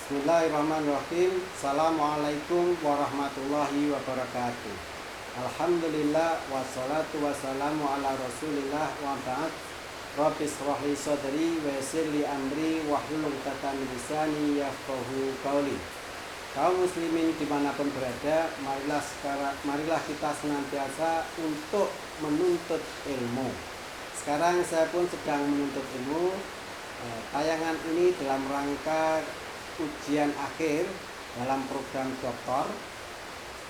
Bismillahirrahmanirrahim. Assalamualaikum warahmatullahi wabarakatuh. Alhamdulillah wassalatu wassalamu ala rasulillah wa ba'd. Rabbi shrah li sadri wa yassir li amri wahlul 'uqdatam min lisani yafqahu qawli. Kaum muslimin dimanapun berada, marilah kita senantiasa untuk menuntut ilmu. Sekarang saya pun sedang menuntut ilmu. Tayangan ini dalam rangka ujian akhir dalam program doktor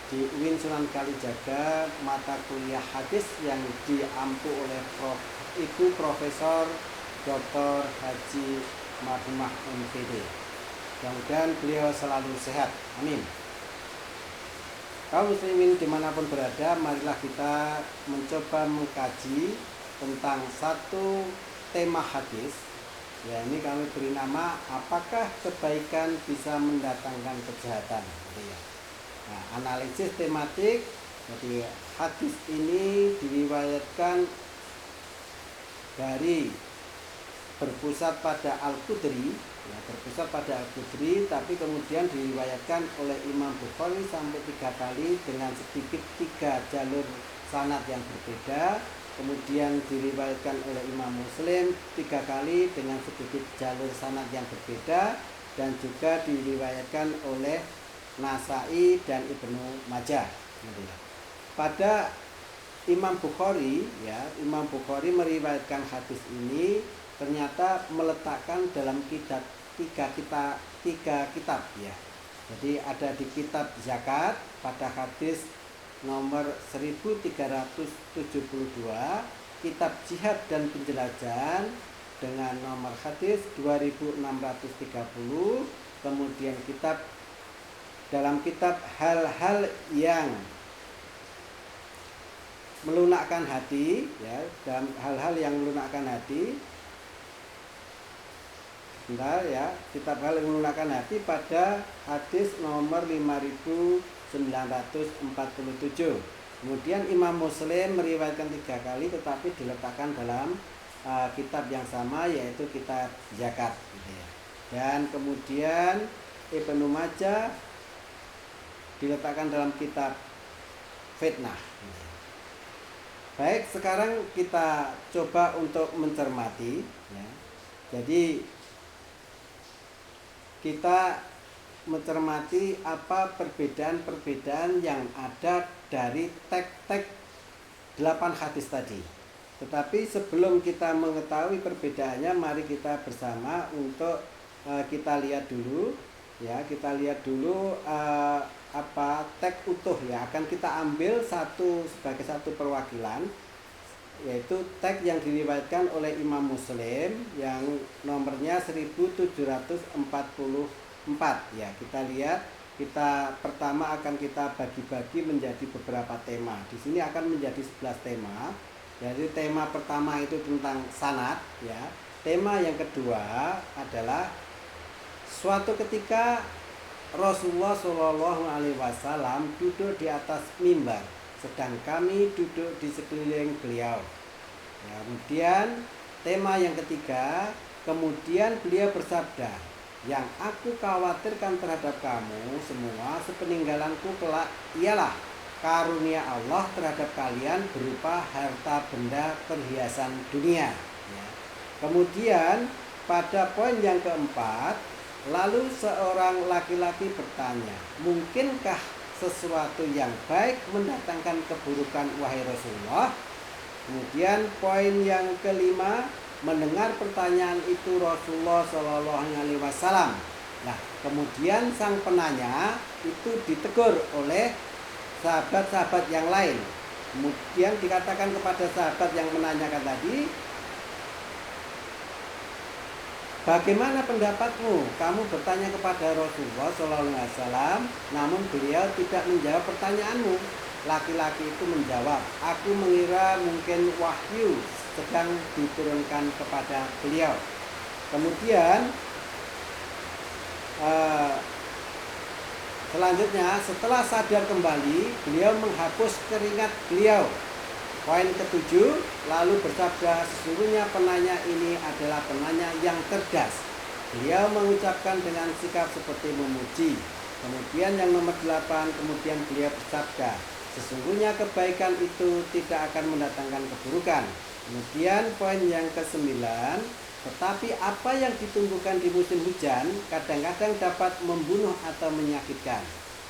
di UIN Sunan Kalijaga, mata kuliah hadis yang diampu oleh Ibu Profesor Dr. Haji Marhumah MPD. Mudah-mudahan beliau selalu sehat, amin. Kaum muslimin dimanapun berada, marilah kita mencoba mengkaji tentang satu tema hadis. Ya, ini kami beri nama apakah kebaikan bisa mendatangkan kejahatan. Nah, analisis tematik. Jadi hadis ini diriwayatkan dari berpusat pada Al-Qudri, tapi kemudian diriwayatkan oleh Imam Bukhari sampai 3 kali dengan sedikit 3 jalur sanad yang berbeda. Kemudian diriwayatkan oleh Imam Muslim 3 kali dengan sedikit jalur sanad yang berbeda, dan juga diriwayatkan oleh Nasai dan Ibnu Majah. Pada Imam Bukhari, Imam Bukhari meriwayatkan hadis ini ternyata meletakkan dalam tiga kitab. Jadi ada di kitab zakat pada hadis nomor 1372, kitab jihad dan penjelajahan dengan nomor hadis 2630, kemudian dalam kitab hal-hal yang melunakkan hati, dalam hal-hal yang melunakkan hati. Kitab hal yang melunakkan hati pada hadis nomor 5947. Kemudian Imam Muslim meriwayatkan 3 kali, tetapi diletakkan dalam kitab yang sama, yaitu kitab zakat. Dan kemudian Ibnu Majah diletakkan dalam kitab fitnah. Baik, sekarang kita coba untuk mencermati. Jadi kita mencermati apa perbedaan-perbedaan yang ada dari teks 8 hadis tadi. Tetapi sebelum kita mengetahui perbedaannya, mari kita bersama untuk kita lihat dulu. Kita lihat dulu teks utuh. Akan kita ambil sebagai satu perwakilan, yaitu teks yang diriwayatkan oleh Imam Muslim yang nomornya 1744. Kita lihat, pertama akan kita bagi-bagi menjadi beberapa tema. Di sini akan menjadi 11 tema. Jadi tema pertama itu tentang sanad, Tema yang kedua adalah suatu ketika Rasulullah SAW duduk di atas mimbar, sedang kami duduk di sekeliling beliau. Kemudian tema yang ketiga, kemudian beliau bersabda, yang aku khawatirkan terhadap kamu semua sepeninggalanku kelak ialah karunia Allah terhadap kalian berupa harta benda perhiasan dunia. Kemudian pada poin yang keempat, lalu seorang laki-laki bertanya, mungkinkah sesuatu yang baik mendatangkan keburukan wahai Rasulullah? Kemudian poin yang kelima, mendengar pertanyaan itu Rasulullah SAW. Nah, kemudian sang penanya itu ditegur oleh sahabat-sahabat yang lain. Kemudian dikatakan kepada sahabat yang menanyakan tadi, bagaimana pendapatmu? Kamu bertanya kepada Rasulullah SAW, namun beliau tidak menjawab pertanyaanmu. Laki-laki itu menjawab, aku mengira mungkin wahyu sedang diturunkan kepada beliau. Kemudian selanjutnya, setelah sadar kembali, beliau menghapus keringat beliau. Poin ke-7, lalu bersabda, sesungguhnya penanya ini adalah penanya yang cerdas. beliau mengucapkan dengan sikap seperti memuji. Kemudian yang nomor 8, kemudian beliau bersabda, sesungguhnya kebaikan itu tidak akan mendatangkan keburukan. Kemudian poin yang ke-9, tetapi apa yang ditumbuhkan di musim hujan kadang-kadang dapat membunuh atau menyakitkan.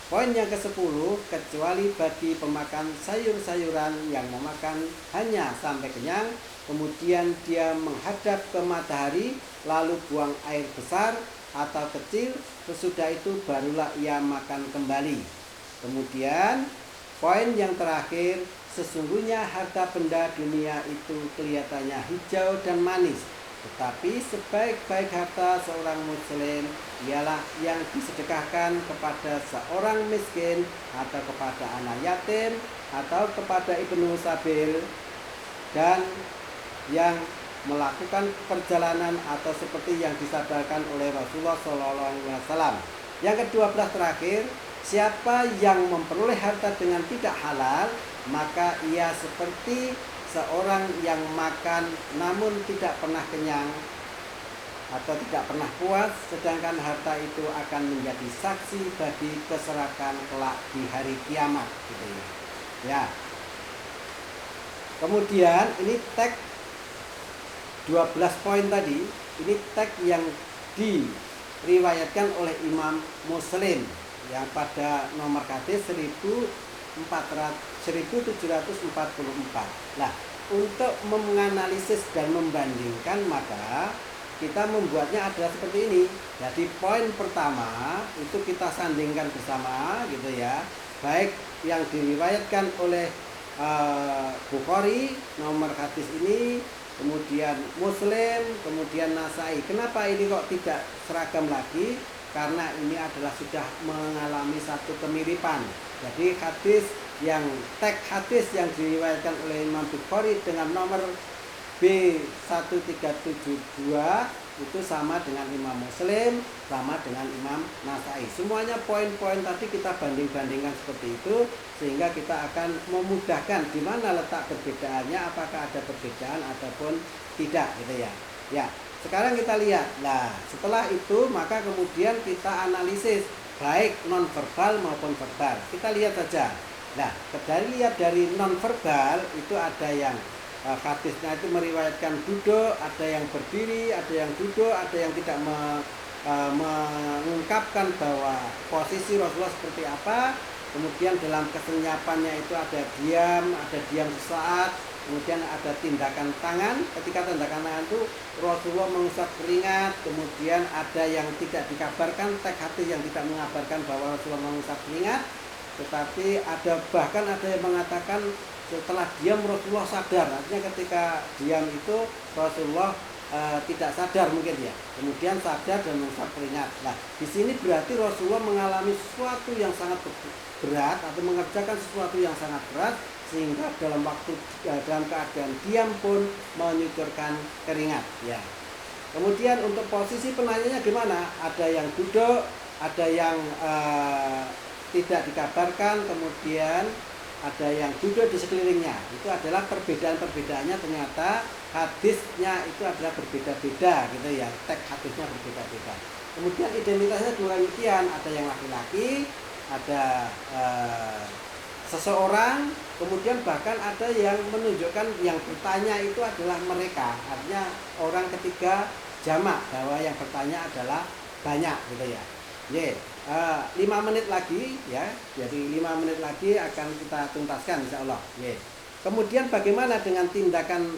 Poin yang ke-10, kecuali bagi pemakan sayur-sayuran yang memakan hanya sampai kenyang, kemudian dia menghadap ke matahari, lalu buang air besar atau kecil, sesudah itu barulah ia makan kembali. Kemudian poin yang terakhir, sesungguhnya harta benda dunia itu kelihatannya hijau dan manis, tetapi sebaik-baik harta seorang muslim ialah yang disedekahkan kepada seorang miskin atau kepada anak yatim atau kepada ibnu sabil dan yang melakukan perjalanan atau seperti yang disabdakan oleh Rasulullah SAW. Yang ke-12 terakhir, siapa yang memperoleh harta dengan tidak halal, maka ia seperti seorang yang makan namun tidak pernah kenyang atau tidak pernah puas, sedangkan harta itu akan menjadi saksi bagi keserakan kelak di hari kiamat, gitu ya. Ya. Kemudian ini teks 12 poin tadi, ini teks yang diriwayatkan oleh Imam Muslim yang pada nomor hadis 1744. Nah, untuk menganalisis dan membandingkan maka kita membuatnya adalah seperti ini. Jadi poin pertama itu kita sandingkan bersama, gitu ya. Baik yang diriwayatkan oleh Bukhari nomor hadis ini, kemudian Muslim, kemudian Nasai. Kenapa ini kok tidak seragam lagi? Karena ini adalah sudah mengalami satu kemiripan. Jadi teks hadis yang diriwayatkan oleh Imam Bukhari dengan nomor B1372 itu sama dengan Imam Muslim, sama dengan Imam Nasai. Semuanya poin-poin tadi kita banding-bandingkan seperti itu, sehingga kita akan memudahkan di mana letak perbedaannya, apakah ada perbedaan ataupun tidak, gitu ya. Ya, sekarang kita lihat. Nah, setelah itu maka kemudian kita analisis baik non verbal maupun verbal. Kita lihat saja. Nah, dari non verbal itu ada yang hadisnya itu meriwayatkan duduk, ada yang berdiri, ada yang duduk, ada yang tidak mengungkapkan bahwa posisi Rasulullah seperti apa. Kemudian dalam kesenyapannya itu ada diam sesaat, kemudian ada tindakan tangan. Ketika tindakan tangan itu Rasulullah mengusap keringat. Kemudian ada yang tidak dikabarkan, teks hadis yang tidak mengabarkan bahwa Rasulullah mengusap keringat, tetapi bahkan ada yang mengatakan setelah diam Rasulullah sadar. Artinya ketika diam itu Rasulullah tidak sadar mungkin ya. Kemudian sadar dan mengusap keringat. Nah, di sini berarti Rasulullah mengalami sesuatu yang sangat berat atau mengerjakan sesuatu yang sangat berat, sehingga dalam keadaan diam pun menyucurkan keringat. Ya. Kemudian untuk posisi penanyanya gimana? Ada yang duduk, ada yang tidak dikabarkan, kemudian ada yang duduk di sekelilingnya. Itu adalah perbedaannya, ternyata hadisnya itu adalah berbeda-beda, gitu ya. Teks hadisnya berbeda-beda. Kemudian identitasnya juga demikian, ada yang laki-laki, ada seseorang, kemudian bahkan ada yang menunjukkan yang bertanya itu adalah mereka. Artinya orang ketiga jamak, bahwa yang bertanya adalah banyak, gitu ya. 5 menit lagi ya, jadi 5 menit lagi akan kita tuntaskan insya Allah. Kemudian bagaimana dengan tindakan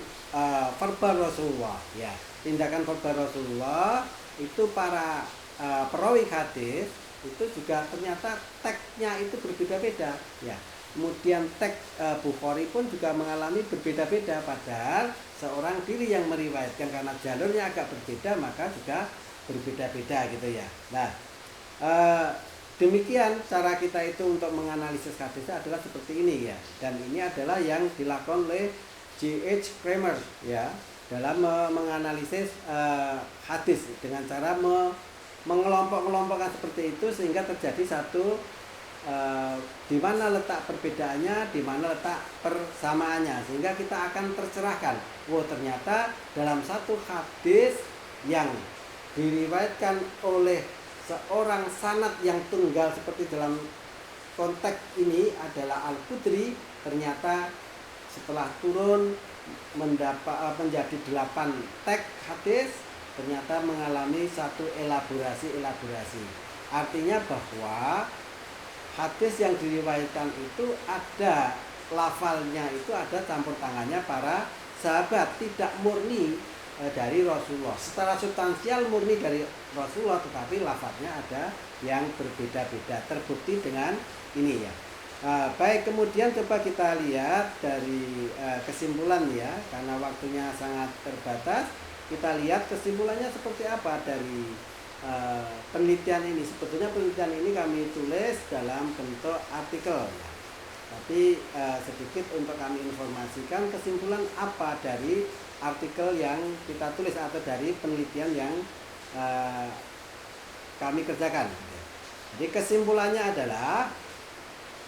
verbal Rasulullah? Ya, tindakan verbal Rasulullah itu para perawi hadis itu juga ternyata teksnya itu berbeda-beda. Ya, kemudian teks Bukhari pun juga mengalami berbeda-beda, padahal seorang diri yang meriwayatkan karena jalurnya agak berbeda maka juga berbeda-beda, gitu ya. Nah, demikian cara kita itu untuk menganalisis hadisnya adalah seperti ini ya, dan ini adalah yang dilakukan oleh J.H. Kramer ya dalam menganalisis hadis dengan cara mengelompok-kelompokkan seperti itu, sehingga terjadi satu di mana letak perbedaannya, di mana letak persamaannya, sehingga kita akan tercerahkan. Ternyata dalam satu hadis yang diriwayatkan oleh seorang sanad yang tunggal seperti dalam konteks ini adalah Al-Qudri, ternyata setelah turun menjadi 8 teks hadis, ternyata mengalami satu elaborasi. Artinya bahwa hadis yang diriwayatkan itu ada lafalnya, itu ada campur tangannya para sahabat, tidak murni dari Rasulullah. Secara substansial murni dari Rasulullah, tetapi lafaznya ada yang berbeda-beda. Terbukti dengan ini ya. Baik, kemudian coba kita lihat dari kesimpulan ya, karena waktunya sangat terbatas. Kita lihat kesimpulannya seperti apa dari penelitian ini. Sebetulnya penelitian ini kami tulis dalam bentuk artikel ya. Tapi sedikit untuk kami informasikan kesimpulan apa dari artikel yang kita tulis atau dari penelitian yang kami kerjakan. Jadi kesimpulannya adalah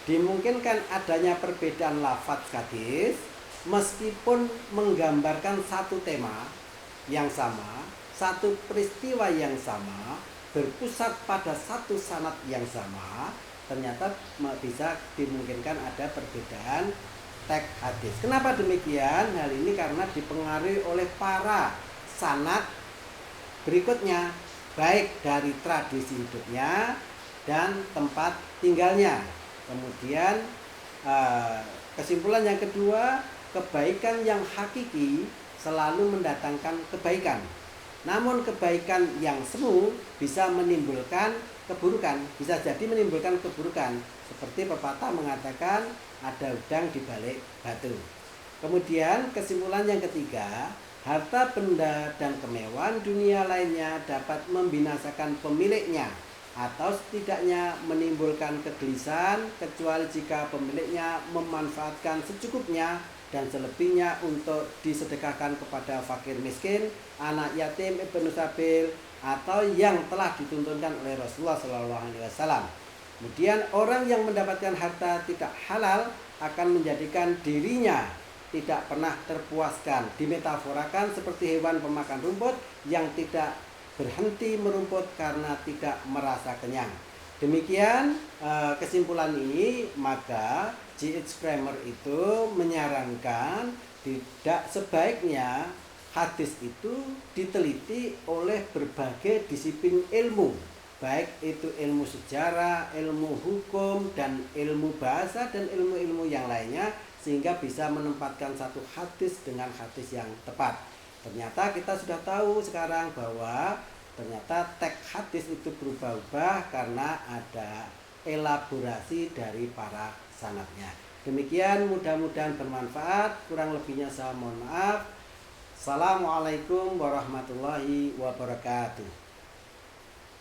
dimungkinkan adanya perbedaan lafaz hadis meskipun menggambarkan satu tema yang sama, satu peristiwa yang sama, berpusat pada satu sanad yang sama, ternyata bisa dimungkinkan ada perbedaan teks hadis. Kenapa demikian? Hal ini karena dipengaruhi oleh para sanad berikutnya, baik dari tradisi hidupnya dan tempat tinggalnya. Kemudian kesimpulan yang kedua, kebaikan yang hakiki selalu mendatangkan kebaikan. Namun kebaikan yang semu bisa menimbulkan keburukan, bisa jadi menimbulkan keburukan. Seperti pepatah mengatakan ada udang di balik batu. Kemudian kesimpulan yang ketiga, harta benda dan kemewahan dunia lainnya dapat membinasakan pemiliknya atau setidaknya menimbulkan kegelisahan, kecuali jika pemiliknya memanfaatkan secukupnya dan selebihnya untuk disedekahkan kepada fakir miskin, anak yatim, ibnu sabil, atau yang telah dituntunkan oleh Rasulullah SAW. Kemudian orang yang mendapatkan harta tidak halal akan menjadikan dirinya tidak pernah terpuaskan. Dimetaforakan seperti hewan pemakan rumput yang tidak berhenti merumput karena tidak merasa kenyang. Demikian kesimpulan ini, maka J.H. Kramer itu menyarankan tidak sebaiknya hadis itu diteliti oleh berbagai disiplin ilmu, baik itu ilmu sejarah, ilmu hukum, dan ilmu bahasa, dan ilmu-ilmu yang lainnya, sehingga bisa menempatkan satu hadis dengan hadis yang tepat. Ternyata kita sudah tahu sekarang bahwa ternyata teks hadis itu berubah-ubah karena ada elaborasi dari para sanadnya. Demikian, mudah-mudahan bermanfaat. Kurang lebihnya saya mohon maaf. Assalamualaikum warahmatullahi wabarakatuh.